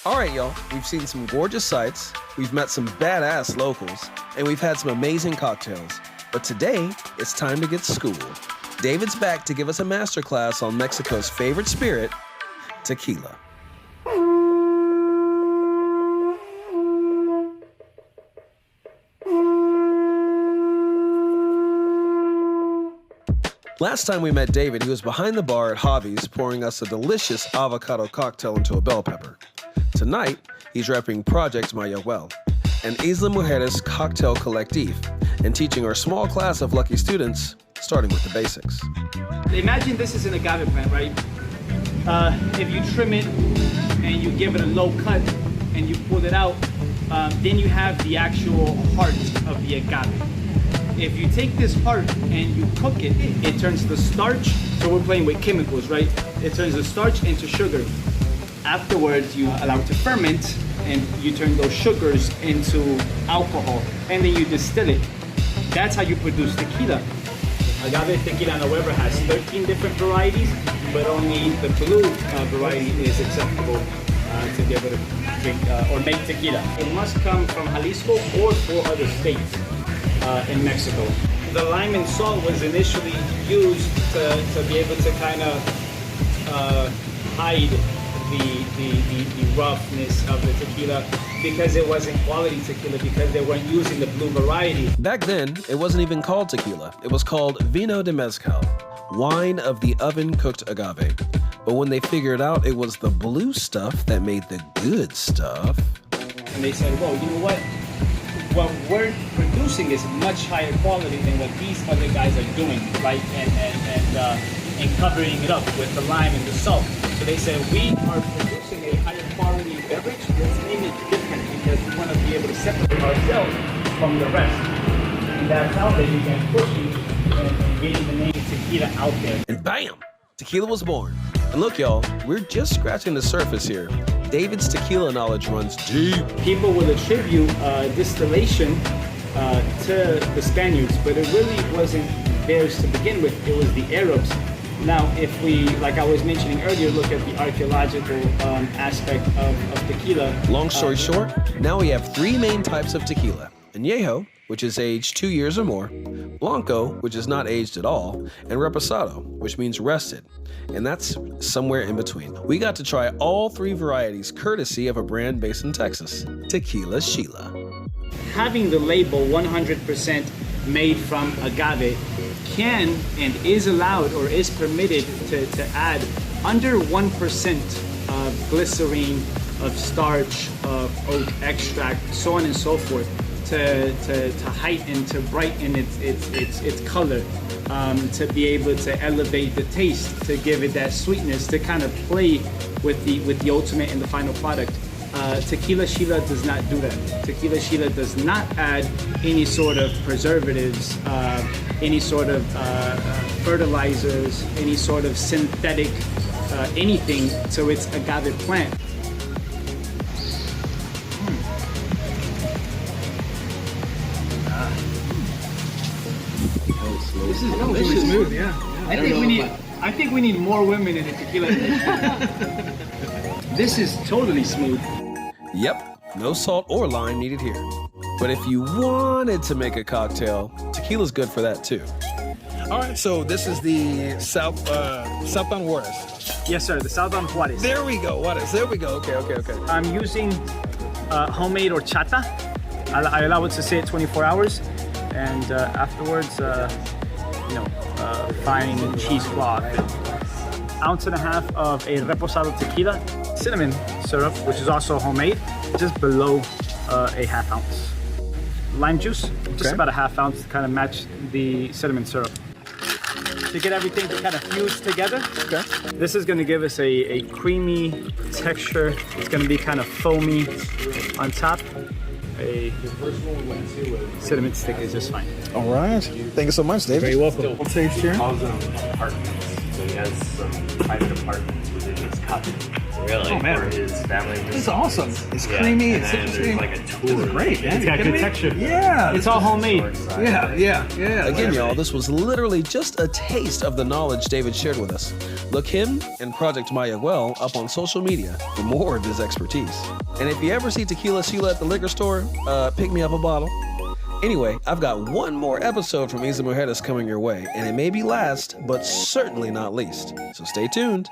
All right, y'all, we've seen some gorgeous sights, we've met some badass locals, and we've had some amazing cocktails. But today, it's time to get schooled. David's back to give us a masterclass on Mexico's favorite spirit, tequila. Last time we met David, he was behind the bar at Javi's pouring us a delicious avocado cocktail into a bell pepper. Tonight, he's repping Project Mayahuel, an Isla Mujeres cocktail collective, and teaching our small class of lucky students, starting with the basics. Imagine this is an agave plant, right? If you trim it and you give it a low cut and you pull it out, then you have the actual heart of the agave. If you take this heart and you cook it, it turns the starch, so we're playing with chemicals, right? It turns the starch into sugar. Afterwards, you allow it to ferment and you turn those sugars into alcohol and then you distill it. That's how you produce tequila. Agave tequila, however, has 13 different varieties, but only the blue variety is acceptable to be able to drink or make tequila. It must come from Jalisco or 4 other states in Mexico. The lime and salt was initially used to be able to kind of hide the roughness of the tequila because it wasn't quality tequila, because they weren't using the blue variety. Back then, it wasn't even called tequila. It was called vino de mezcal, wine of the oven-cooked agave. But when they figured out it was the blue stuff that made the good stuff, and they said, well, you know what? What we're producing is much higher quality than what these other guys are doing, right? And covering it up with the lime and the salt. So they said, we are producing a higher quality beverage. Let's name it different because we want to be able to separate ourselves from the rest. And that's how they began pushing and getting the name tequila out there. and bam, tequila was born. And look, y'all, we're just scratching the surface here. David's tequila knowledge runs deep. People will attribute distillation to the Spaniards, but it really wasn't theirs to begin with. It was the Arabs. Now, if we, like I was mentioning earlier, look at the archaeological aspect of tequila. Long story short, now we have 3 main types of tequila. Añejo, which is aged 2 years or more, Blanco, which is not aged at all, and Reposado, which means rested. And that's somewhere in between. We got to try all 3 varieties courtesy of a brand based in Texas, Tequila Sheila. Having the label 100% made from agave can and is allowed or is permitted to add under 1% of glycerine, of starch, of oat extract, so on and so forth, to heighten, to brighten its color, to be able to elevate the taste, to give it that sweetness, to kind of play with the ultimate and the final product. Tequila Sheila does not do that. Tequila Sheila does not add any sort of preservatives, any sort of fertilizers, any sort of synthetic anything to its agave plant. This is really smooth, yeah. I think we need more women in the tequila. This is totally smooth. Yep, no salt or lime needed here. But if you wanted to make a cocktail, tequila's good for that too. All right, so this is the Southbound Juarez. Yes, sir, the Southbound Juarez. There we go, Juarez. There we go. Okay. I'm using homemade horchata. I allow it to sit 24 hours, and afterwards, fine cheesecloth. 1.5 ounces of a reposado tequila, cinnamon syrup, which is also homemade, just below a 1/2 ounce. Lime juice, just about a 1/2 ounce to kind of match the cinnamon syrup. To get everything to kind of fuse together. Okay. This is going to give us a creamy texture. It's going to be kind of foamy on top. A cinnamon stick is just fine. All right. Thank you so much, David. Very welcome. We'll taste here. Calls them apartments. So he has some private apartments within his cottage. really, Oh, man. for his family. It's awesome. It's Yeah, creamy. and It's then citrusy. there's like a tour. This is great, man. It's got You good kidding me? texture. Yeah. It's all homemade. Yeah. Again, y'all, this was literally just a taste of the knowledge David shared with us. Look him and Project Mayahuel up on social media for more of his expertise. And if you ever see Tequila Sheila at the liquor store, pick me up a bottle. Anyway, I've got one more episode from Isla Mujeres coming your way, and it may be last, but certainly not least. So stay tuned.